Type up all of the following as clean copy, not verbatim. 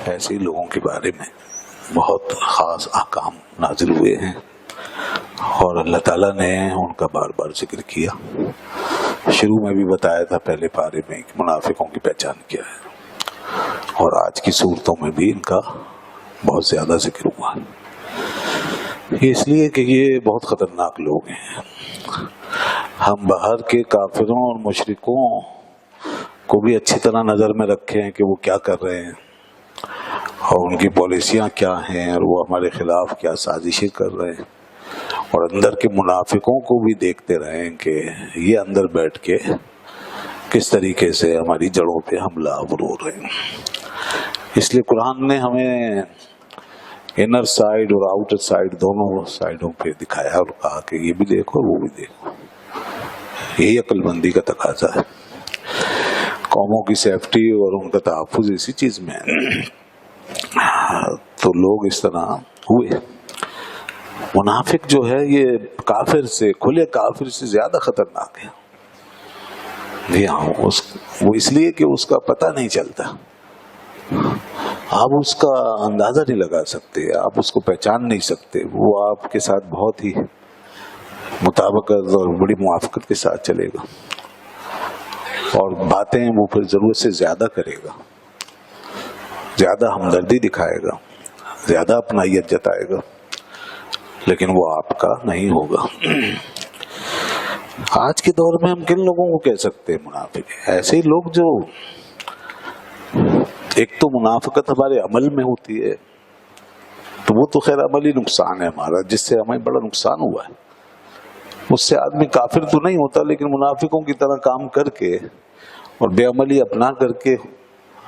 ایسے لوگوں کے بارے میں بہت خاص احکام نازل ہوئے ہیں اور اللہ تعالیٰ نے ان کا بار بار ذکر کیا. شروع میں بھی بتایا تھا پہلے پارے میں کہ منافقوں کی پہچان کیا ہے، اور آج کی صورتوں میں بھی ان کا بہت زیادہ ذکر ہوا ہے. یہ اس لیے کہ یہ بہت خطرناک لوگ ہیں. ہم باہر کے کافروں اور مشرکوں کو بھی اچھی طرح نظر میں رکھیں کہ وہ کیا کر رہے ہیں اور ان کی پالیسیاں کیا ہیں اور وہ ہمارے خلاف کیا سازشیں کر رہے ہیں، اور اندر کے منافقوں کو بھی دیکھتے رہیں کہ یہ اندر بیٹھ کے کس طریقے سے ہماری جڑوں پہ حملہ آور ہو رہے ہیں. اس لیے قرآن نے ہمیں انر سائڈ اور آؤٹر سائڈ دونوں سائڈوں پہ دکھایا اور کہا کہ یہ بھی دیکھو وہ بھی دیکھو. یہی عقل مندی کا تقاضا ہے. قوموں کی سیفٹی اور ان کا تحفظ اسی چیز میں ہے. تو لوگ اس طرح ہوئے. منافق جو ہے یہ کافر سے، کھلے کافر سے زیادہ خطرناک ہے. جی ہاں، وہ اس لیے کہ اس کا پتہ نہیں چلتا، آپ اس کا اندازہ نہیں لگا سکتے، آپ اس کو پہچان نہیں سکتے. وہ آپ کے ساتھ بہت ہی مطابقت اور بڑی موافقت کے ساتھ چلے گا، اور باتیں وہ پھر ضرورت سے زیادہ کرے گا، زیادہ ہمدردی دکھائے گا، زیادہ اپنائیت جتائے گا، لیکن وہ آپ کا نہیں ہوگا. آج کے دور میں ہم کن لوگوں کو کہہ سکتے ہیں منافق؟ ایسے ہی لوگ جو، ایک تو منافقت ہمارے عمل میں ہوتی ہے، تو وہ تو خیر عملی نقصان ہے ہمارا، جس سے ہمیں بڑا نقصان ہوا ہے. اس سے آدمی کافر تو نہیں ہوتا، لیکن منافقوں کی طرح کام کر کے اور بے عملی اپنا کر کے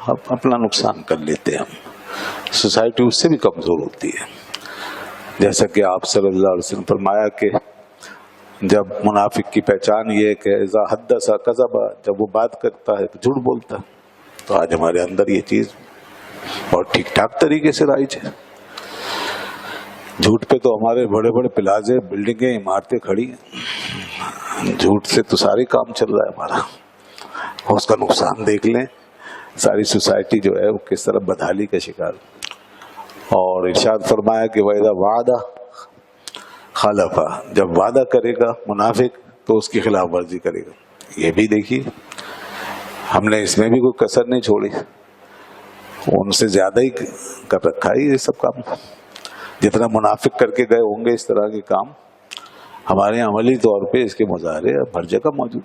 اپنا نقصان کر لیتے ہیں. ہم سوسائٹی اس سے بھی کمزور ہوتی ہے. جیسا کہ آپ صلی اللہ علیہ وسلم فرمایا کہ جب منافق کی پہچان یہ ہے کہ اذا حدث کذب، جب وہ بات کرتا ہے تو جھوٹ بولتا ہے. تو آج ہمارے اندر یہ چیز بہت ٹھیک ٹھاک طریقے سے رائج ہے. جھوٹ پہ تو ہمارے بڑے بڑے پلازے، بلڈنگیں، عمارتیں کھڑی ہیں. جھوٹ سے تو سارے کام چل رہا ہے ہمارا. اس کا نقصان دیکھ لیں، ساری سوسائٹی جو ہے وہ کس طرح بدحالی کا شکار. اور ارشاد فرمایا کہ وَإِذَا وَعَدَ خَلَفَ، جب وعدہ کرے گا منافق تو اس کی خلاف ورزی کرے گا. یہ بھی دیکھیے، ہم نے اس میں بھی کوئی کسر نہیں چھوڑی. ان سے زیادہ ہی کر رکھا ہے یہ سب کام. جتنا منافق کر کے گئے ہوں گے اس طرح کے کام، ہمارے عملی طور پہ اس کے مظاہرے ہر جگہ موجود.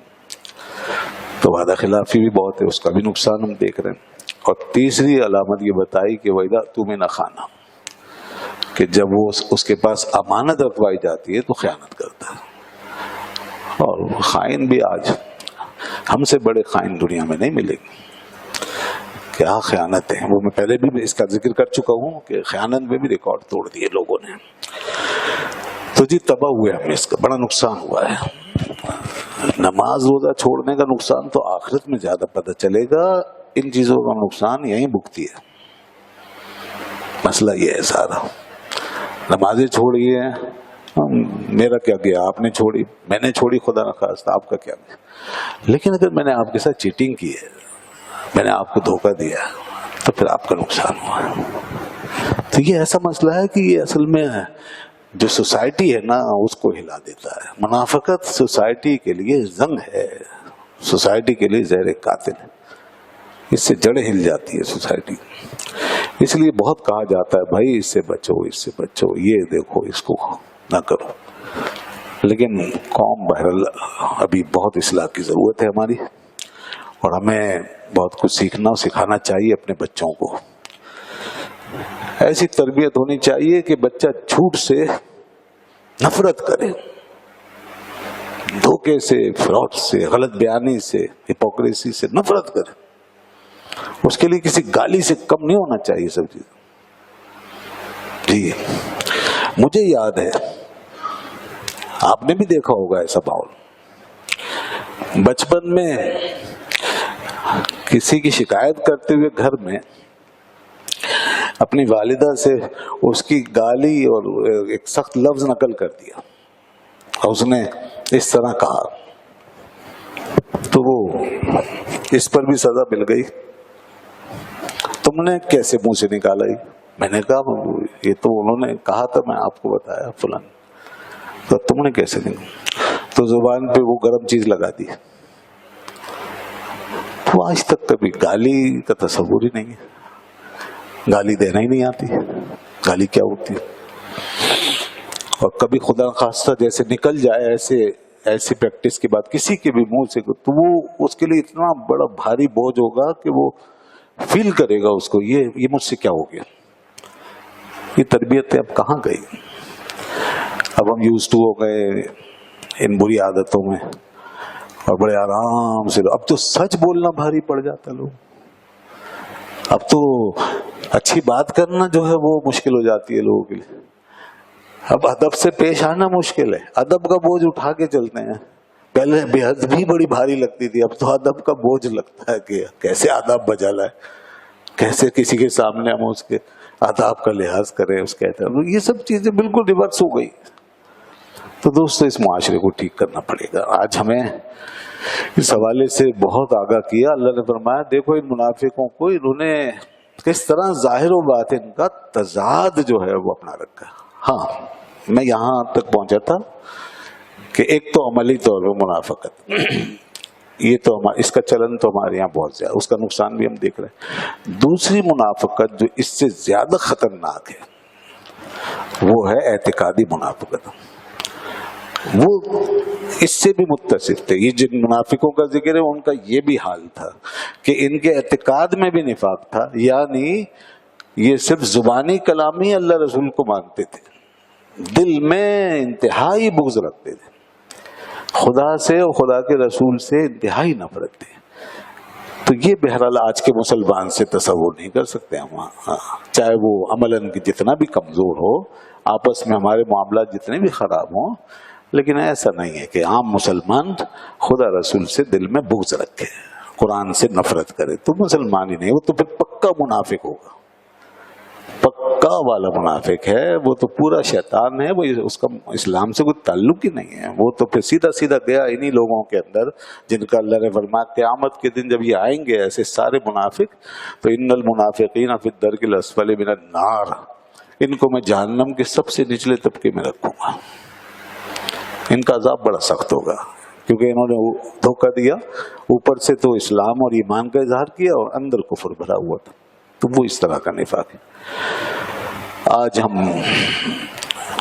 تو وعدہ خلافی بھی بہت ہے، اس کا بھی نقصان ہم دیکھ رہے ہیں. اور تیسری علامت یہ بتائی کہ وَإِذَا اؤْتُمِنَ خَانَ، کہ جب وہ اس کے پاس امانت رکھوائی جاتی ہے تو خیانت کرتا ہے. اور خائن بھی آج ہم سے بڑے خائن دنیا میں نہیں ملیں گے. کیا خیانت ہے، وہ میں پہلے بھی اس کا ذکر کر چکا ہوں کہ خیانت میں بھی ریکارڈ توڑ دیے لوگوں نے. تو جی تباہ ہوئے ہمیں، اس کا بڑا نقصان ہوا ہے. نماز روزہ چھوڑنے کا نقصان تو آخرت میں زیادہ پتہ چلے گا. ان چیزوں کا نقصان یہیں بھگتی ہے. مسئلہ یہ ہے سارا. نمازیں چھوڑی ہیں، میرا کیا گیا، آپ نے چھوڑی، میں نے چھوڑی، خدا نخواستہ آپ کا کیا گیا. لیکن اگر میں نے آپ کے ساتھ چیٹنگ کی ہے، میں نے آپ کو دھوکہ دیا، تو پھر آپ کا نقصان ہوا. تو یہ ایسا مسئلہ ہے کہ یہ اصل میں جو سوسائٹی ہے نا اس کو ہلا دیتا ہے. منافقت سوسائٹی کے لیے زنگ ہے، سوسائٹی کے لیے زہر قاتل ہے. اس سے جڑیں ہل جاتی ہے سوسائٹی. اس لیے بہت کہا جاتا ہے بھائی اس سے بچو، اس سے بچو، یہ دیکھو، اس کو نہ کرو. لیکن قوم بہرحال ابھی بہت اصلاح کی ضرورت ہے ہماری، اور ہمیں بہت کچھ سیکھنا اور سکھانا چاہیے اپنے بچوں کو. ایسی تربیت ہونی چاہیے کہ بچہ جھوٹ سے نفرت کرے، دھوکے سے، فراڈ سے، غلط بیانی سے، ہپوکریسی سے نفرت کرے. اس کے لیے کسی گالی سے کم نہیں ہونا چاہیے سب چیز. جی مجھے یاد ہے، آپ نے بھی دیکھا ہوگا ایسا ماحول. بچپن میں کسی کی شکایت کرتے ہوئے گھر میں اپنی والدہ سے اس کی گالی اور ایک سخت لفظ نقل کر دیا، اور اس نے اس طرح کہا، تو وہ اس پر بھی سزا مل گئی. تو تم نے کیسے منہ سے نکالا یہ؟ میں نے کہا یہ تو انہوں نے کہا تھا، میں آپ کو بتایا فلان، تو تم نے کیسے نکالا؟ تو زبان پہ وہ گرم چیز لگا دی. تو آج تک کبھی گالی کا تصور ہی نہیں ہے، گالی دینا ہی نہیں آتی، گالی کیا ہوتی ہے. اور کبھی خدا خواستہ جیسے نکل جائے ایسی پریکٹس کے بعد کسی کے بھی منہ سے، تو وہ اس کے لیے اتنا بڑا بھاری بوجھ ہوگا کہ وہ فیل کرے گا اس کو، یہ مجھ سے کیا ہو گیا. یہ تربیتیں اب کہاں گئی؟ اب ہم یوز ٹو ہو گئے ان بری عادتوں میں، اور بڑے آرام سے. اب تو سچ بولنا بھاری پڑ جاتا لوگ، اب تو اچھی بات کرنا جو ہے وہ مشکل ہو جاتی ہے لوگوں کے لیے. اب ادب سے پیش آنا مشکل ہے، ادب کا بوجھ اٹھا کے چلتے ہیں. پہلے بے حد بھی بڑی بھاری لگتی تھی، اب تو ادب کا بوجھ لگتا ہے کہ کیسے آداب بجا لائے، کیسے کسی کے سامنے ہم اس کے آداب کا لحاظ کریں، اس کے احترام. یہ سب چیزیں بالکل ریورس ہو گئی. تو دوستو اس معاشرے کو ٹھیک کرنا پڑے گا. آج ہمیں اس حوالے سے بہت آگاہ کیا. اللہ نے فرمایا دیکھو ان منافقوں کو، انہوں نے کس طرح ظاہر و باطن کا تضاد جو ہے وہ اپنا رکھا. ہاں میں یہاں تک پہنچا تھا کہ ایک تو عملی طور پر منافقت، یہ تو اس کا چلن تو ہمارے یہاں بہت زیادہ، اس کا نقصان بھی ہم دیکھ رہے ہیں. دوسری منافقت جو اس سے زیادہ خطرناک ہے وہ ہے اعتقادی منافقت. وہ اس سے بھی متصف تھے. یہ جن منافقوں کا ذکر ہے ان کا یہ بھی حال تھا کہ ان کے اعتقاد میں بھی نفاق تھا، یعنی یہ صرف زبانی کلامی اللہ رسول کو مانتے تھے، دل میں انتہائی بغض رکھتے تھے، خدا سے اور خدا کے رسول سے انتہائی نفرت تھی. تو یہ بہرحال آج کے مسلمان سے تصور نہیں کر سکتے ہم، چاہے وہ عملاً جتنا بھی کمزور ہو، آپس میں ہمارے معاملات جتنے بھی خراب ہوں، لیکن ایسا نہیں ہے کہ عام مسلمان خدا رسول سے دل میں بغض رکھے، قرآن سے نفرت کرے. تو مسلمان ہی نہیں، وہ تو پھر پکا منافق ہوگا، پکا والا منافق ہے. وہ تو پورا شیطان ہے، وہ اس کا اسلام سے کوئی تعلق ہی نہیں ہے. وہ تو پھر سیدھا سیدھا گیا انہی لوگوں کے اندر جن کا اللہ نے فرمایا قیامت کے دن جب یہ آئیں گے ایسے سارے منافق، تو ان المنافقین فی الدرک الاسفل من النار، ان کو میں جہنم کے سب سے نچلے طبقے میں رکھوں گا. ان کا عذاب بڑا سخت ہوگا کیونکہ انہوں نے دھوکہ دیا، اوپر سے تو اسلام اور ایمان کا اظہار کیا اور اندر کفر بھرا ہوا تھا. تو وہ اس طرح کا نفاق ہے. آج ہم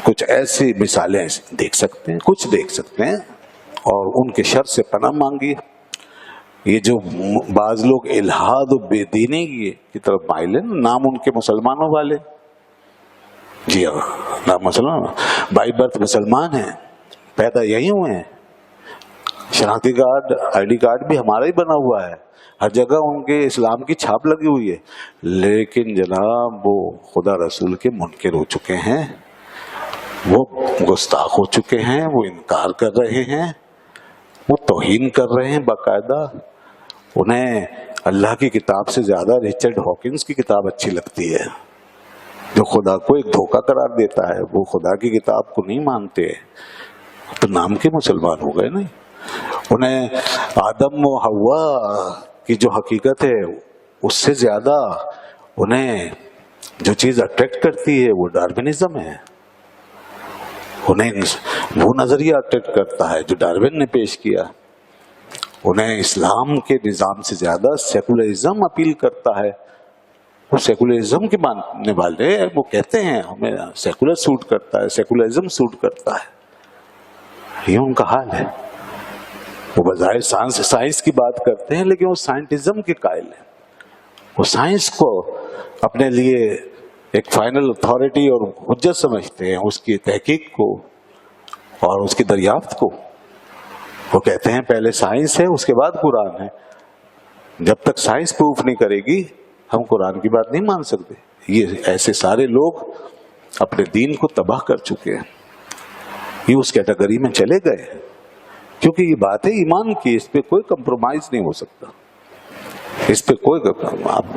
کچھ ایسی مثالیں دیکھ سکتے ہیں، کچھ دیکھ سکتے ہیں اور ان کے شر سے پناہ مانگی. یہ جو بعض لوگ الہاد و بے دینی کی طرف مائل ہیں، نام ان کے مسلمانوں والے، جی ہاں نام مسلمان، بائی برتھ مسلمان ہیں، پیدا یہی ہوئے ہیں، شناختی کارڈ آئی ڈی کارڈ بھی ہمارا ہی بنا ہوا ہے، ہر جگہ ان کے اسلام کی چھاپ لگی ہوئی ہے. لیکن جناب وہ خدا رسول کے منکر ہو چکے ہیں، وہ گستاخ ہو چکے ہیں، وہ انکار کر رہے ہیں، وہ توہین کر رہے ہیں باقاعدہ. انہیں اللہ کی کتاب سے زیادہ رچرڈ ہاکنز کی کتاب اچھی لگتی ہے، جو خدا کو ایک دھوکہ قرار دیتا ہے. وہ خدا کی کتاب کو نہیں مانتے، تو نام کے مسلمان ہو گئے نہیں. انہیں آدم و حوا کی جو حقیقت ہے اس سے زیادہ انہیں جو چیز اٹریکٹ کرتی ہے وہ ڈارونزم ہے. انہیں وہ نظریہ اٹریکٹ کرتا ہے جو ڈارون نے پیش کیا. انہیں اسلام کے نظام سے زیادہ سیکولرزم اپیل کرتا ہے. وہ سیکولرزم کے ماننے والے وہ کہتے ہیں ہمیں سیکولر سوٹ کرتا ہے، سیکولرزم سوٹ کرتا ہے. یہ ان کا حال ہے. وہ بظاہر سائنس کی بات کرتے ہیں لیکن وہ سائنٹزم کے قائل ہیں. وہ سائنس کو اپنے لیے ایک فائنل اتھارٹی اور حجت سمجھتے ہیں، اس کی تحقیق کو اور اس کی دریافت کو. وہ کہتے ہیں پہلے سائنس ہے اس کے بعد قرآن ہے. جب تک سائنس پروف نہیں کرے گی ہم قرآن کی بات نہیں مان سکتے. یہ ایسے سارے لوگ اپنے دین کو تباہ کر چکے ہیں، یہ اس کیٹیگری میں چلے گئے کیونکہ یہ بات ہے ایمان کی، اس پہ کوئی کمپرومائز نہیں ہو سکتا. اس پہ کوئی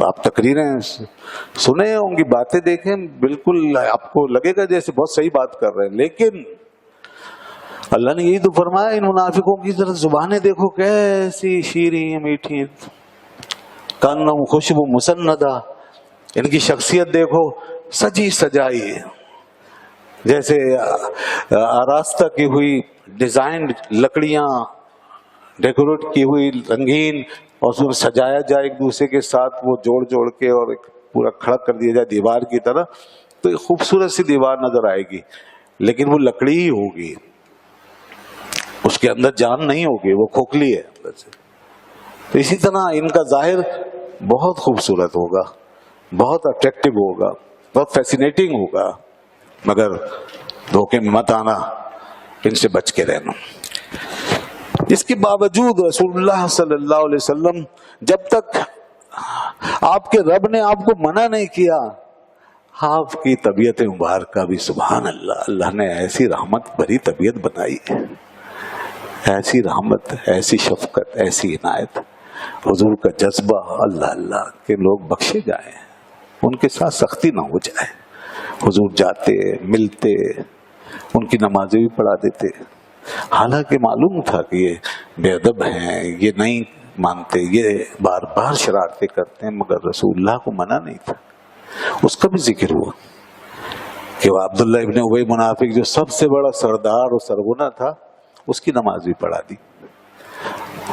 آپ تقریریں سنے ہوں گی، باتیں دیکھیں، بالکل آپ کو لگے گا جیسے بہت صحیح بات کر رہے ہیں، لیکن اللہ نے یہی تو فرمایا ان منافقوں کی طرف زبانیں دیکھو کیسی شیریں میٹھی، کانہم خوشبو مسندہ، ان کی شخصیت دیکھو، سجی سجائی، جیسے آراستہ کی ہوئی ڈیزائن لکڑیاں ڈیکوریٹ کی ہوئی رنگین، اور اس میں سجایا جائے ایک دوسرے کے ساتھ، وہ جوڑ جوڑ کے اور ایک پورا کھڑا کر دیا جائے دیوار کی طرح، تو ایک خوبصورت سی دیوار نظر آئے گی، لیکن وہ لکڑی ہی ہوگی، اس کے اندر جان نہیں ہوگی، وہ کھوکھلی ہے اندر سے۔ تو اسی طرح ان کا ظاہر بہت خوبصورت ہوگا، بہت اٹریکٹیو ہوگا، بہت فیسینیٹنگ ہوگا، مگر دھوکے میں مت آنا، ان سے بچ کے رہنا۔ اس کے باوجود رسول اللہ صلی اللہ علیہ وسلم جب تک آپ کے رب نے آپ کو منع نہیں کیا، آپ کی طبیعت مبارکہ بھی سبحان اللہ، اللہ نے ایسی رحمت بھری طبیعت بنائی ہے، ایسی رحمت، ایسی شفقت، ایسی عنایت، حضور کا جذبہ، اللہ اللہ کہ لوگ بخشے جائیں، ان کے ساتھ سختی نہ ہو جائے۔ حضور جاتے، ملتے، ان کی نمازیں بھی پڑھا دیتے، حالانکہ معلوم تھا کہ یہ بے ادب ہیں، یہ نہیں مانتے، یہ بار بار شرارتیں کرتے ہیں، مگر رسول اللہ کو منع نہیں تھا۔ اس کا بھی ذکر ہوا کہ وہ عبداللہ ابن ابی منافق جو سب سے بڑا سردار اور سرغنہ تھا، اس کی نماز بھی پڑھا دی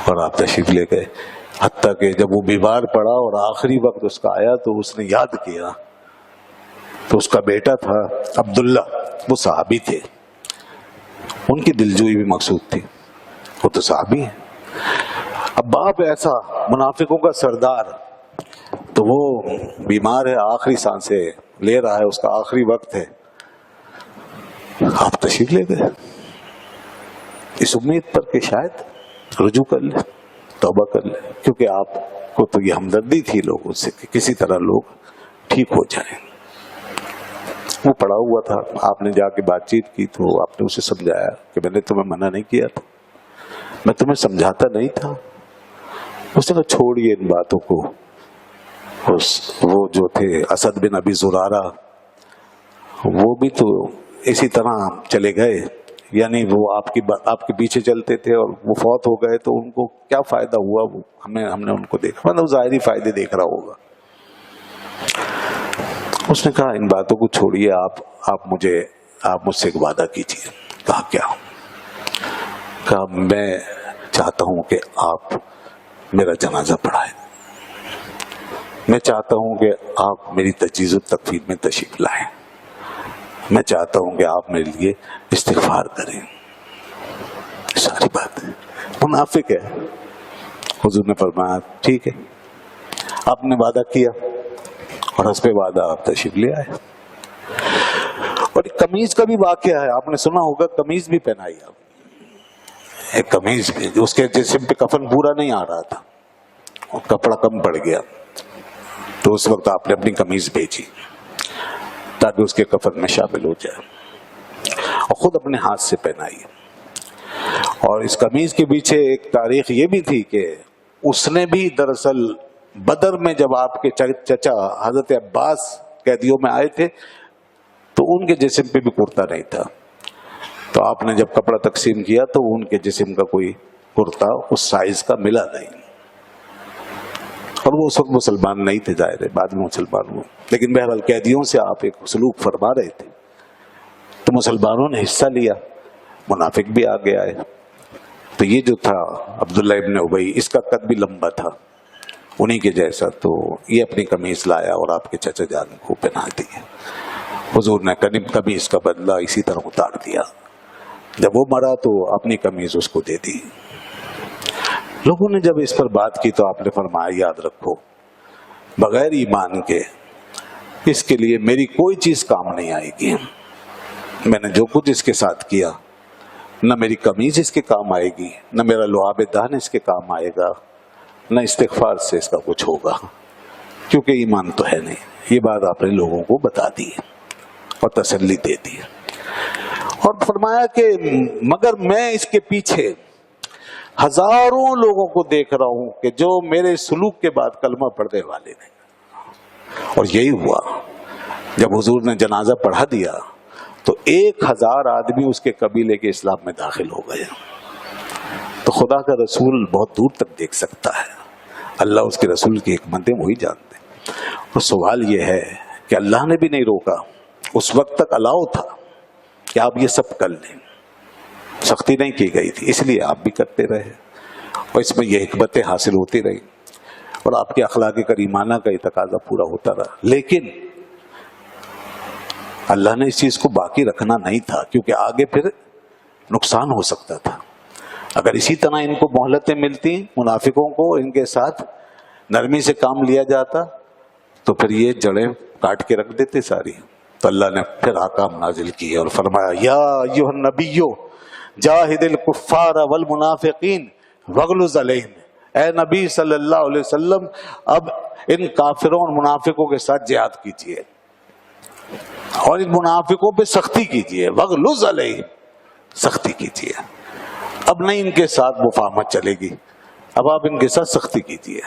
اور آپ تشریف لے گئے، حتیٰ کہ جب وہ بیمار پڑا اور آخری وقت اس کا آیا تو اس نے یاد کیا تو اس کا بیٹا تھا عبداللہ، وہ صحابی تھے، ان کی دلجوئی بھی مقصود تھی، وہ تو صحابی ہیں۔ اب باپ ایسا منافقوں کا سردار، تو وہ بیمار ہے، آخری سانسیں لے رہا ہے، اس کا آخری وقت ہے، آپ تشریف لے گئے اس امید پر کہ شاید رجوع کر لے، توبہ کر لے، کیونکہ آپ کو تو یہ ہمدردی تھی لوگوں سے کہ کسی طرح لوگ ٹھیک ہو جائیں۔ وہ پڑا ہوا تھا، آپ نے جا کے بات چیت کی تو آپ نے اسے سمجھایا کہ میں نے تمہیں منع نہیں کیا تھا، میں تمہیں سمجھاتا نہیں تھا۔ اس نے کہا چھوڑیے ان باتوں کو۔ وہ جو تھے اسد بن ابی زرارہ، وہ بھی تو اسی طرح چلے گئے، یعنی وہ آپ کے پیچھے چلتے تھے اور وہ فوت ہو گئے تو ان کو کیا فائدہ ہوا؟ وہ ہم نے ان کو دیکھا، مطلب ظاہری فائدے دیکھ رہا ہوگا۔ اس نے کہا ان باتوں کو چھوڑیے، آپ مجھ سے ایک وعدہ کیجیے۔ کہا کیا؟ کہا میں چاہتا ہوں کہ آپ میرا جنازہ پڑھائیں، میں چاہتا ہوں کہ آپ میری تجہیز و تکفین میں تشریف لائیں، میں چاہتا ہوں کہ آپ میرے لیے استغفار کریں۔ ساری بات منافق ہے۔ حضور نے فرمایا ٹھیک ہے، آپ نے وعدہ کیا اور حسب وعدہ آپ تشریف لے آئے۔ اور قمیض کا بھی واقعہ ہے، آپ نے سنا ہوگا، قمیض بھی پہنائی آپ، ایک قمیض بھی، اس کے جسم پہ کفن پورا نہیں آ رہا تھا اور کپڑا کم پڑ گیا، تو اس وقت آپ نے اپنی قمیض بھیجی تاکہ اس کے کفن میں شامل ہو جائے، اور خود اپنے ہاتھ سے پہنائی۔ اور اس قمیض کے پیچھے ایک تاریخ یہ بھی تھی کہ اس نے بھی دراصل بدر میں جب آپ کے چچا حضرت عباس قیدیوں میں آئے تھے تو ان کے جسم پہ بھی کرتا نہیں تھا، تو آپ نے جب کپڑا تقسیم کیا تو ان کے جسم کا کوئی کرتا اس سائز کا ملا نہیں، اور وہ اس وقت مسلمان نہیں تھے، ظاہر ہے بعد میں مسلمان ہوئے، لیکن بہرحال قیدیوں سے آپ ایک سلوک فرما رہے تھے، تو مسلمانوں نے حصہ لیا، منافق بھی آگے آئے۔ تو یہ جو تھا عبداللہ ابن ابی، اس کا قد بھی لمبا تھا انہی کے جیسا، تو یہ اپنی قمیض لایا اور آپ کے چچا جان کو پہنا دی۔ حضور نے قمیض کا بدلہ اسی طرح اتار دیا، جب وہ مرا تو اپنی قمیض اس کو دے دی۔ لوگوں نے جب اس پر بات کی تو آپ نے فرمایا یاد رکھو، بغیر ایمان کے اس کے لیے میری کوئی چیز کام نہیں آئے گی، میں نے جو کچھ اس کے ساتھ کیا، نہ میری قمیض اس کے کام آئے گی، نہ میرا لعاب دہن اس کے کام آئے گا، نہ استغفار سے اس کا کچھ ہوگا، کیونکہ ایمان تو ہے نہیں۔ یہ بات آپ نے لوگوں کو بتا دی اور تسلی دے دی، اور فرمایا کہ مگر میں اس کے پیچھے ہزاروں لوگوں کو دیکھ رہا ہوں کہ جو میرے سلوک کے بعد کلمہ پڑھنے والے نہیں۔ اور یہی ہوا، جب حضور نے جنازہ پڑھا دیا تو 1000 آدمی اس کے قبیلے کے اسلام میں داخل ہو گئے۔ تو خدا کا رسول بہت دور تک دیکھ سکتا ہے، اللہ اس کے رسول کی حکمتیں وہی جانتے ہیں۔ تو سوال یہ ہے کہ اللہ نے بھی نہیں روکا، اس وقت تک الاؤ تھا کہ آپ یہ سب کر لیں، سختی نہیں کی گئی تھی، اس لیے آپ بھی کرتے رہے اور اس میں یہ حکمتیں حاصل ہوتی رہی اور آپ کے اخلاق کریمانہ کا یہ تقاضا پورا ہوتا رہا. لیکن اللہ نے اس چیز کو باقی رکھنا نہیں تھا، کیونکہ آگے پھر نقصان ہو سکتا تھا. اگر اسی طرح ان کو مہلتیں ملتی، منافقوں کو ان کے ساتھ نرمی سے کام لیا جاتا، تو پھر یہ جڑیں کاٹ کے رکھ دیتے ساری. تو اللہ نے پھر احکام نازل کیے اور فرمایا یا ایھا النبی جاہد الکفار والمنافقین واغلظ علیہم. اے نبی صلی اللہ علیہ وسلم اب ان کافروں اور منافقوں کے ساتھ جہاد کیجیے اور ان منافقوں پہ سختی کیجیے. واغلظ علیہم، سختی کیجیے. اب نہیں ان کے ساتھ مفاہمت چلے گی، اب آپ ان کے ساتھ سختی کیجیے.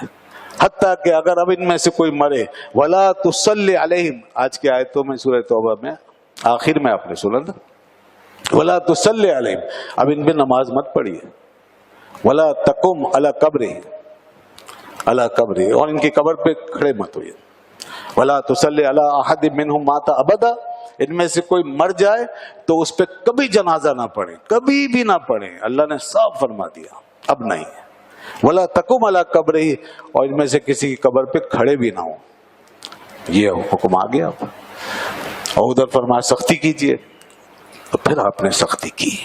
حتیٰ کہ اگر اب ان میں سے کوئی مرے ولا تصلی علیہم، آج کی آیتوں میں سورہ توبہ میں آخر میں آپ نے سنا نا، ولا تصلی علیہم، اب ان پہ نماز مت پڑھیے. ولا تقم علی قبرہ، علی قبرہ، اور ان کی قبر پہ کھڑے مت ہوئے. ولا تصلی علی احد منہم مات ابدا، ان میں سے کوئی مر جائے تو اس پہ کبھی جنازہ نہ پڑھیں، کبھی بھی نہ پڑھیں. اللہ نے صاف فرما دیا اب نہیں. ولا تقم علی قبرہ، اور ان میں سے کسی کی قبر پہ کھڑے بھی نہ ہوں. یہ حکم آ گیا. اور ادھر فرمایا سختی کیجیے، تو پھر آپ نے سختی کی.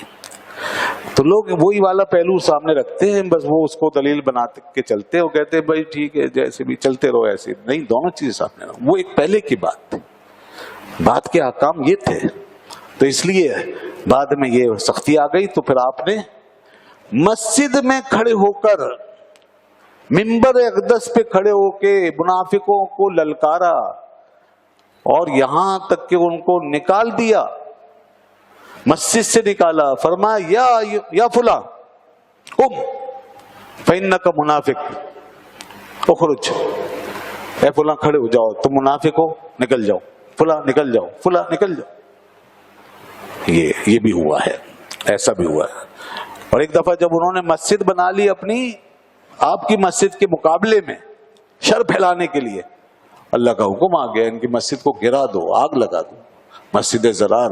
تو لوگ وہی والا پہلو سامنے رکھتے ہیں، بس وہ اس کو دلیل بنا کے چلتے ہیں، وہ کہتے ہیں بھائی ٹھیک ہے جیسے بھی چلتے رہو ایسے. نہیں، دونوں چیزیں سامنے رہو. وہ ایک پہلے کی بات تھی، بات کے احکام یہ تھے، تو اس لیے بعد میں یہ سختی آ گئی. تو پھر آپ نے مسجد میں کھڑے ہو کر، منبر اقدس پہ کھڑے ہو کے منافقوں کو للکارا اور یہاں تک کہ ان کو نکال دیا، مسجد سے نکالا. فرمایا یا فلاں قم فإنک منافق اخرج، اے فلاں کھڑے ہو جاؤ، تم منافق ہو، نکل جاؤ. فلاں نکل جاؤ، فلاں نکل جاؤ. یہ بھی ہوا ہے، ایسا بھی ہوا ہے. اور ایک دفعہ جب انہوں نے مسجد بنا لی اپنی آپ کی مسجد کے مقابلے میں شر پھیلانے کے لیے، اللہ کا حکم آ گیا ان کی مسجد کو گرا دو، آگ لگا دو. مسجد زرار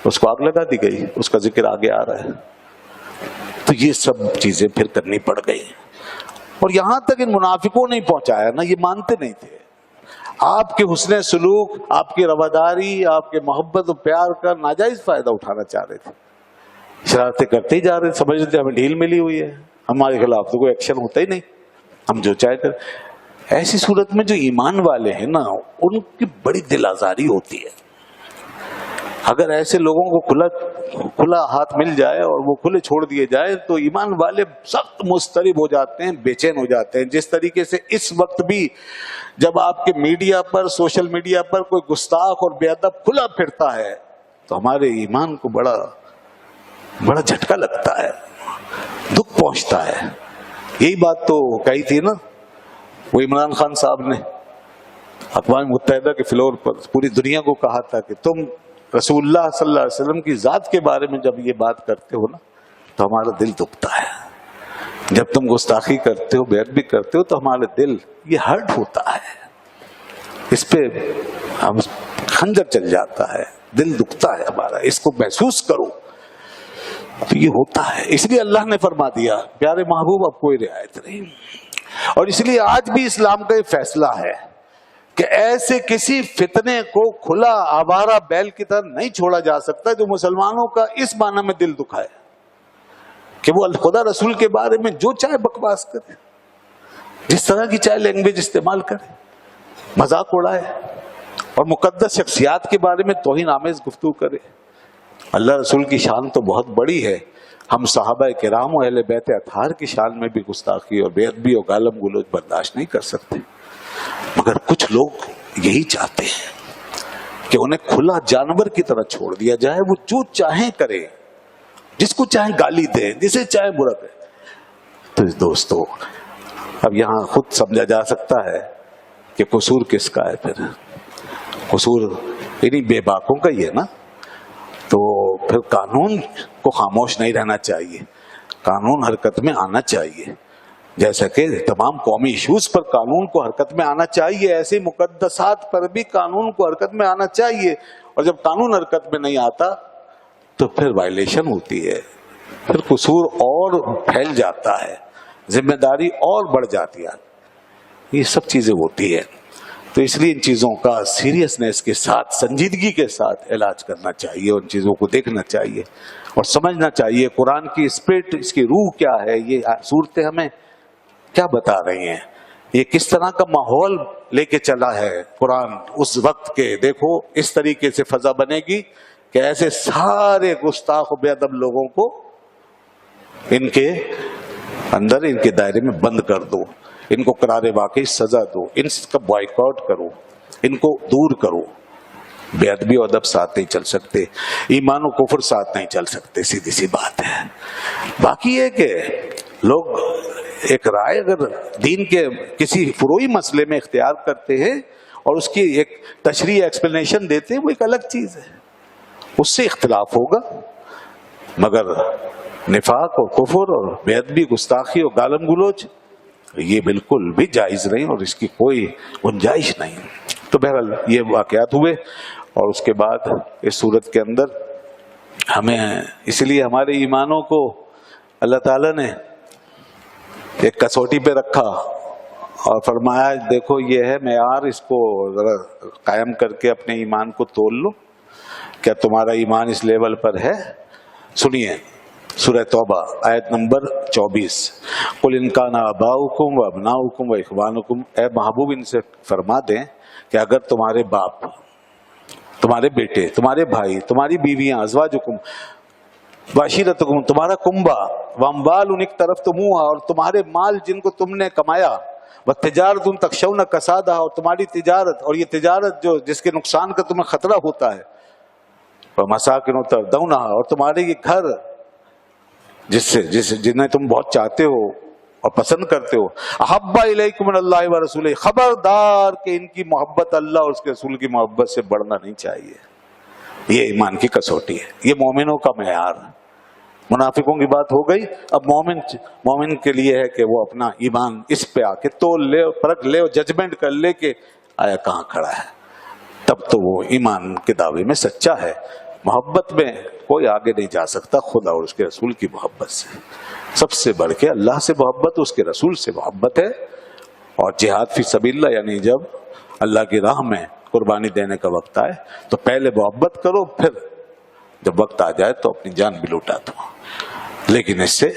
اس کو آگ لگا دی گئی، اس کا ذکر آگے آ رہا ہے. تو یہ سب چیزیں پھر کرنی پڑ گئی. اور یہاں تک ان منافقوں نے پہنچایا نا، یہ مانتے نہیں تھے. آپ کے حسن سلوک، آپ کی رواداری، آپ کے محبت و پیار کا ناجائز فائدہ اٹھانا چاہ رہے تھے. شرارتیں کرتے ہی جا رہے، سمجھتے تھے ہمیں ڈھیل ملی ہوئی ہے، ہمارے خلاف تو کوئی ایکشن ہوتا ہی نہیں، ہم جو چاہے کر. ایسی صورت میں جو ایمان والے ہیں نا، ان کی بڑی دل آزاری ہوتی ہے. اگر ایسے لوگوں کو کھلا ہاتھ مل جائے اور وہ کھلے چھوڑ دیے جائے تو ایمان والے سخت مضطرب ہو جاتے ہیں، بے چین ہو جاتے ہیں. جس طریقے سے اس وقت بھی جب آپ کے میڈیا پر، سوشل میڈیا پر کوئی گستاخ اور بے ادب کھلا پھرتا ہے تو ہمارے ایمان کو بڑا جھٹکا لگتا ہے، دکھ پہنچتا ہے. یہی بات تو کہی تھی نا وہ عمران خان صاحب نے اقوام متحدہ کے فلور پر پوری دنیا کو کہا تھا کہ تم رسول اللہ صلی اللہ علیہ وسلم کی ذات کے بارے میں جب یہ بات کرتے ہو نا تو ہمارا دل دکھتا ہے. جب تم گستاخی کرتے ہو، بیعت بھی کرتے ہو، تو ہمارا دل یہ ہرٹ ہوتا ہے، اس پہ ہم خنجر چل جاتا ہے، دل دکھتا ہے ہمارا. اس کو محسوس کرو. تو یہ ہوتا ہے. اس لیے اللہ نے فرما دیا پیارے محبوب اب کوئی رعایت نہیں. اور اس لیے آج بھی اسلام کا یہ فیصلہ ہے کہ ایسے کسی فتنے کو کھلا آوارہ بیل کی طرح نہیں چھوڑا جا سکتا جو مسلمانوں کا اس معنی میں دل دکھائے کہ وہ خدا رسول کے بارے میں جو چاہے بکواس کرے، جس طرح کی چاہے لینگویج استعمال کرے، مذاق اڑائے اور مقدس شخصیات کے بارے میں توہین آمیز گفتگو کرے. اللہ رسول کی شان تو بہت بڑی ہے. ہم صحابہ کرام و اہل بیت اطہار کی شان میں بھی گستاخی اور بے ادبی اور گالم گلوچ برداشت نہیں کر سکتے. مگر کچھ لوگ یہی چاہتے ہیں کہ انہیں کھلا جانور کی طرح چھوڑ دیا جائے، وہ جو چاہیں کرے، جس کو چاہیں گالی دیں، جسے چاہیں برا کریں. تو دوستو اب یہاں خود سمجھا جا سکتا ہے کہ قصور کس کا ہے. پھر قصور انہیں بے باکوں کا ہی ہے نا. تو پھر قانون کو خاموش نہیں رہنا چاہیے، قانون حرکت میں آنا چاہیے. جیسا کہ تمام قومی ایشوز پر قانون کو حرکت میں آنا چاہیے، ایسے مقدسات پر بھی قانون کو حرکت میں آنا چاہیے. اور جب قانون حرکت میں نہیں آتا تو پھر وائلیشن ہوتی ہے، پھر قصور اور پھیل جاتا ہے، ذمہ داری اور بڑھ جاتی ہے. یہ سب چیزیں ہوتی ہے. تو اس لیے ان چیزوں کا سیریسنس کے ساتھ، سنجیدگی کے ساتھ علاج کرنا چاہیے، ان چیزوں کو دیکھنا چاہیے اور سمجھنا چاہیے قرآن کی اسپرٹ، اس کی روح کیا ہے، یہ صورتیں ہمیں کیا بتا رہی ہیں، یہ کس طرح کا ماحول لے کے چلا ہے قرآن اس وقت کے. دیکھو اس طریقے سے فضا بنے گی کہ ایسے سارے گستاخ و بے ادب لوگوں کو ان کے اندر، ان کے دائرے میں بند کر دو، ان کو قرار واقعی سزا دو، ان کا بائیکاٹ کرو، ان کو دور کرو. بے ادبی و ادب ساتھ نہیں چل سکتے، ایمان و کفر ساتھ نہیں چل سکتے، سیدھی سی بات ہے. باقی یہ کہ لوگ ایک رائے اگر دین کے کسی فروعی مسئلے میں اختیار کرتے ہیں اور اس کی ایک تشریح ایکسپلینیشن دیتے ہیں، وہ ایک الگ چیز ہے، اس سے اختلاف ہوگا. مگر نفاق اور کفر اور بے ادبی، گستاخی اور گالم گلوچ یہ بالکل بھی جائز نہیں اور اس کی کوئی گنجائش نہیں. تو بہرحال یہ واقعات ہوئے اور اس کے بعد اس صورت کے اندر ہمیں اس لیے ہمارے ایمانوں کو اللہ تعالیٰ نے ایک کسوٹی پہ رکھا اور فرمایا دیکھو یہ ہے معیار، اس کو ذرا قائم کر کے اپنے ایمان کو تول لو، کیا تمہارا ایمان اس لیول پر ہے. سنیے سورہ توبہ آیت نمبر 24. قل ان کان آباؤکم و ابناؤکم و اخوانکم، اے محبوب ان سے فرما دیں کہ اگر تمہارے باپ، تمہارے بیٹے، تمہارے بھائی، تمہاری بیویاں، ازواجکم وعشیرتکم، تمہارا کنبہ، واموال اقترفتموہا، اور تمہارے مال جن کو تم نے کمایا، وتجارت تخشون کسادہا، اور تمہاری تجارت، اور یہ تجارت جو جس کے نقصان کا تمہیں خطرہ ہوتا ہے، ومساکن ترضونہا، اور تمہارے یہ گھر جنہیں تم بہت چاہتے ہو اور پسند کرتے ہو، احب الیکم من اللہ ورسولہ، خبردار کہ ان کی محبت اللہ اور اس کے رسول کی محبت سے بڑھنا نہیں چاہیے. یہ ایمان کی کسوٹی ہے، یہ مومنوں کا معیار. منافقوں کی بات ہو گئی، اب مومن کے لیے ہے کہ وہ اپنا ایمان اس پہ آ کے تول لے اور پرکھ لے اور ججمنٹ کر لے کہ آیا کہاں کھڑا ہے، تب تو وہ ایمان کے دعوے میں سچا ہے. محبت میں کوئی آگے نہیں جا سکتا خدا اور اس کے رسول کی محبت سے. سب سے بڑھ کے اللہ سے محبت، اس کے رسول سے محبت ہے. اور جہاد فی سبیل اللہ یعنی جب اللہ کی راہ میں قربانی دینے کا وقت آئے تو پہلے محبت کرو، پھر جب وقت آ جائے تو اپنی جان بھی لوٹا دو. لیکن اس سے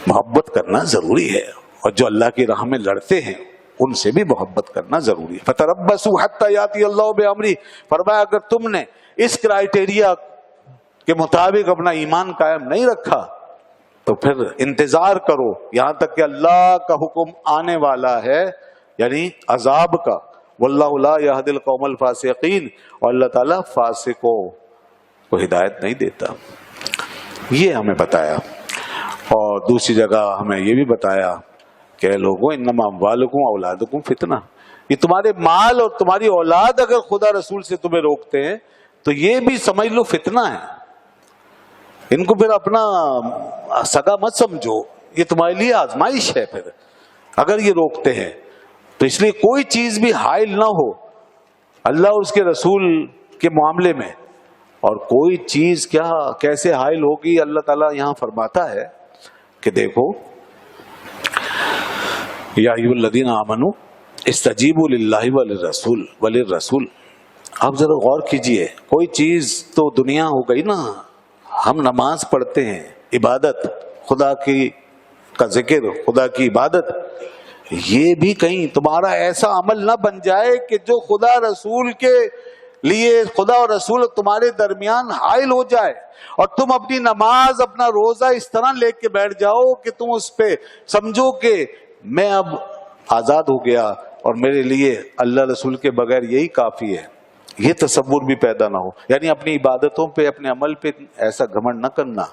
محبت کرنا ضروری ہے، اور جو اللہ کی راہ میں لڑتے ہیں ان سے بھی محبت کرنا ضروری ہے. فَتَرَبَّصُوا حَتَّى يَأْتِيَ اللَّهُ بِأَمْرِهِ، فرمایا اگر تم نے اس کرائیٹیریا کے مطابق اپنا ایمان قائم نہیں رکھا تو پھر انتظار کرو یہاں تک کہ اللہ کا حکم آنے والا ہے، یعنی عذاب کا. واللہ لا يهدي القوم الفاسقین، اور اللہ تعالیٰ فاسقوں کو ہدایت نہیں دیتا. یہ ہمیں بتایا. اور دوسری جگہ ہمیں یہ بھی بتایا کہ لوگوں انما اموالکم اولادکم فتنہ، یہ تمہارے مال اور تمہاری اولاد اگر خدا رسول سے تمہیں روکتے ہیں تو یہ بھی سمجھ لو فتنہ ہے. ان کو پھر اپنا سگا مت سمجھو، یہ تمہارے لیے آزمائش ہے. پھر اگر یہ روکتے ہیں تو اس لیے کوئی چیز بھی حائل نہ ہو اللہ اور اس کے رسول کے معاملے میں. اور کوئی چیز کیسے حائل ہوگی، اللہ تعالیٰ یہاں فرماتا ہے کہ دیکھو یا ایھا الذین آمنوا استجیبوا للہ وللرسول. آپ ذرا غور کیجئے، کوئی چیز تو دنیا ہو گئی نا، ہم نماز پڑھتے ہیں، عبادت، خدا کا ذکر، خدا کی عبادت، یہ بھی کہیں تمہارا ایسا عمل نہ بن جائے کہ جو خدا رسول کے لیے، خدا اور رسول تمہارے درمیان حائل ہو جائے، اور تم اپنی نماز، اپنا روزہ اس طرح لے کے بیٹھ جاؤ کہ تم اس پہ سمجھو کہ میں اب آزاد ہو گیا اور میرے لیے اللہ رسول کے بغیر یہی کافی ہے. یہ تصور بھی پیدا نہ ہو. یعنی اپنی عبادتوں پہ، اپنے عمل پہ ایسا گھمنڈ نہ کرنا.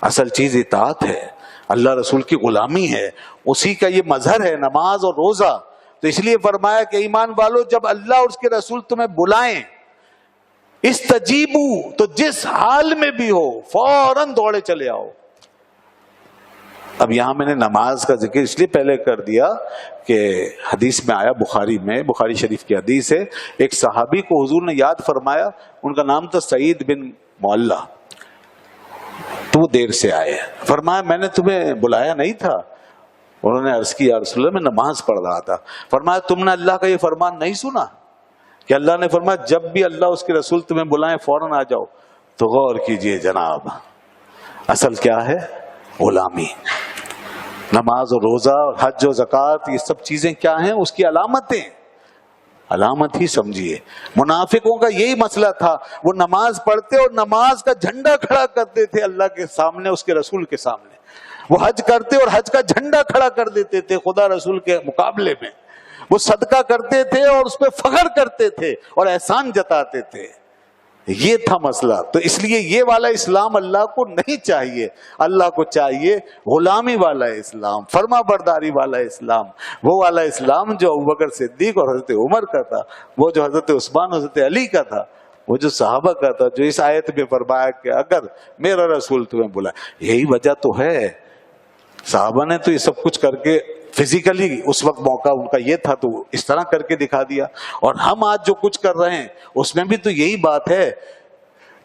اصل چیز اطاعت ہے، اللہ رسول کی غلامی ہے، اسی کا یہ مظہر ہے نماز اور روزہ. تو اس لیے فرمایا کہ ایمان والو جب اللہ اور اس کے رسول تمہیں بلائیں، استجیبو، تو جس حال میں بھی ہو فوراً دوڑے چلے آؤ. اب یہاں میں نے نماز کا ذکر اس لیے پہلے کر دیا کہ حدیث میں آیا، بخاری شریف کی حدیث ہے، ایک صحابی کو حضور نے یاد فرمایا، ان کا نام تھا سعید بن معلہ، تو وہ دیر سے آئے، فرمایا میں نے تمہیں بلایا نہیں تھا؟ انہوں نے عرض کی یا رسول اللہ میں نماز پڑھ رہا تھا۔ فرمایا تم نے اللہ کا یہ فرمان نہیں سنا کہ اللہ نے فرمایا جب بھی اللہ اس کے رسول تمہیں بلائیں فوراً آ جاؤ؟ تو غور کیجئے جناب، اصل کیا ہے؟ غلامی۔ نماز اور روزہ اور حج و زکوٰۃ یہ سب چیزیں کیا ہیں؟ اس کی علامتیں، علامت ہی سمجھیے۔ منافقوں کا یہی مسئلہ تھا، وہ نماز پڑھتے اور نماز کا جھنڈا کھڑا کرتے تھے اللہ کے سامنے، اس کے رسول کے سامنے۔ وہ حج کرتے اور حج کا جھنڈا کھڑا کر دیتے تھے خدا رسول کے مقابلے میں۔ وہ صدقہ کرتے تھے اور اس پہ فخر کرتے تھے اور احسان جتاتے تھے۔ یہ تھا مسئلہ۔ تو اس لیے یہ والا اسلام اللہ کو نہیں چاہیے، اللہ کو چاہیے غلامی والا اسلام، فرما برداری والا اسلام، وہ والا اسلام جو ابوبکر صدیق اور حضرت عمر کا تھا، وہ جو حضرت عثمان حضرت علی کا تھا، وہ جو صحابہ کا تھا، جو اس آیت میں فرمایا کہ اگر میرا رسول تمہیں بلائے۔ یہی وجہ تو ہے، صحابہ نے تو یہ سب کچھ کر کے فزیکلی اس وقت موقع ان کا یہ تھا تو اس طرح کر کے دکھا دیا، اور ہم آج جو کچھ کر رہے ہیں اس میں بھی تو یہی بات ہے۔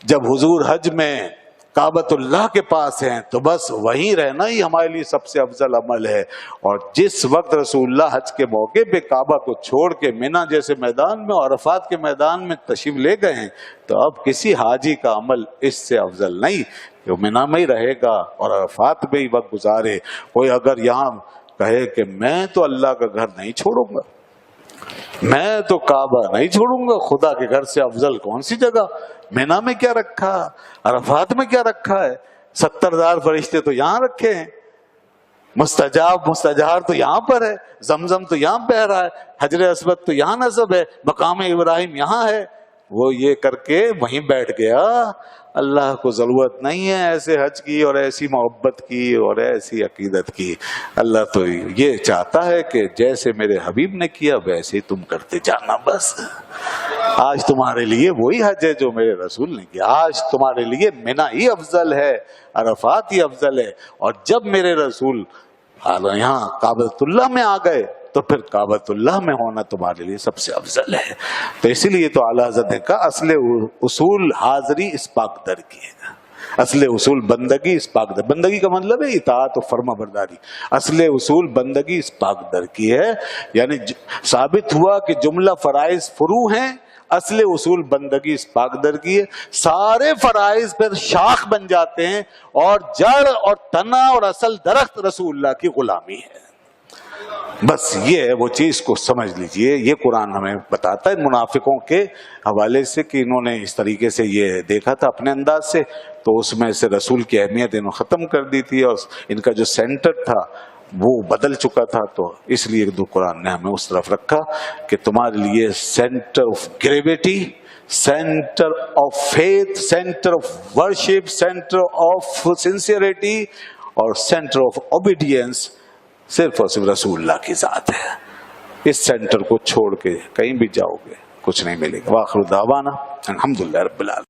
جب حضور حج میں کعبۃ اللہ کے پاس ہیں تو بس وہیں رہنا ہی ہمارے لیے سب سے افضل عمل ہے، اور جس وقت رسول اللہ حج کے موقع پہ کعبہ کو چھوڑ کے مینا جیسے میدان میں اور عرفات کے میدان میں تشریف لے گئے ہیں، تو اب کسی حاجی کا عمل اس سے افضل نہیں کہ وہ مینا میں ہی رہے گا اور عرفات میں ہی وقت گزارے۔ کوئی اگر یہاں کہے کہ میں تو اللہ کا گھر نہیں چھوڑوں گا، میں تو کعبہ نہیں چھوڑوں گا، خدا کے گھر سے افضل کون سی جگہ؟ مینا میں کیا رکھا، عرفات میں کیا رکھا ہے؟ 70,000 فرشتے تو یہاں رکھے ہیں، مستجار تو یہاں پر ہے، زمزم تو یہاں بہ رہا ہے، حجر اسود تو یہاں نصب ہے، مقام ابراہیم یہاں ہے۔ وہ یہ کر کے وہیں بیٹھ گیا۔ اللہ کو ضرورت نہیں ہے ایسے حج کی اور ایسی محبت کی اور ایسی عقیدت کی۔ اللہ تو یہ چاہتا ہے کہ جیسے میرے حبیب نے کیا ویسے تم کرتے جانا۔ بس آج تمہارے لیے وہی حج ہے جو میرے رسول نے کیا۔ آج تمہارے لیے مینا ہی افضل ہے، عرفات ہی افضل ہے، اور جب میرے رسول یہاں کعبۃ اللہ میں آ گئے تو پھر کعبۃ اللہ میں ہونا تمہارے لیے سب سے افضل ہے۔ تو اسی لیے تو اعلیٰ حضرت نے کہا اصل اصول حاضری اس پاک در کی ہے، اصل اصول بندگی اس پاک در۔ بندگی کا مطلب ہے اطاعت و فرما برداری۔ اصل اصول بندگی اس پاک در کی ہے، یعنی ثابت ہوا کہ جملہ فرائض فروع ہیں، اصل اصول بندگی اس پاک در کی ہے۔ سارے فرائض پھر شاخ بن جاتے ہیں، اور جڑ اور تنا اور اصل درخت رسول اللہ کی غلامی ہے۔ بس یہ ہے وہ چیز کو سمجھ لیجئے۔ یہ قرآن ہمیں بتاتا ہے منافقوں کے حوالے سے کہ انہوں نے اس طریقے سے یہ دیکھا تھا اپنے انداز سے، تو اس میں سے رسول کی اہمیت انہوں نے ختم کر دی تھی، اور ان کا جو سینٹر تھا وہ بدل چکا تھا۔ تو اس لیے قرآن نے ہمیں اس طرف رکھا کہ تمہارے لیے centre of gravity, centre of faith, centre of worship, centre of sincerity اور سینٹر آف اوبیڈینس صرف اور صرف رسول اللہ کی ذات ہے۔ اس سینٹر کو چھوڑ کے کہیں بھی جاؤ گے کچھ نہیں ملے گا۔ وآخر دعوانا الحمدللہ رب العالمین۔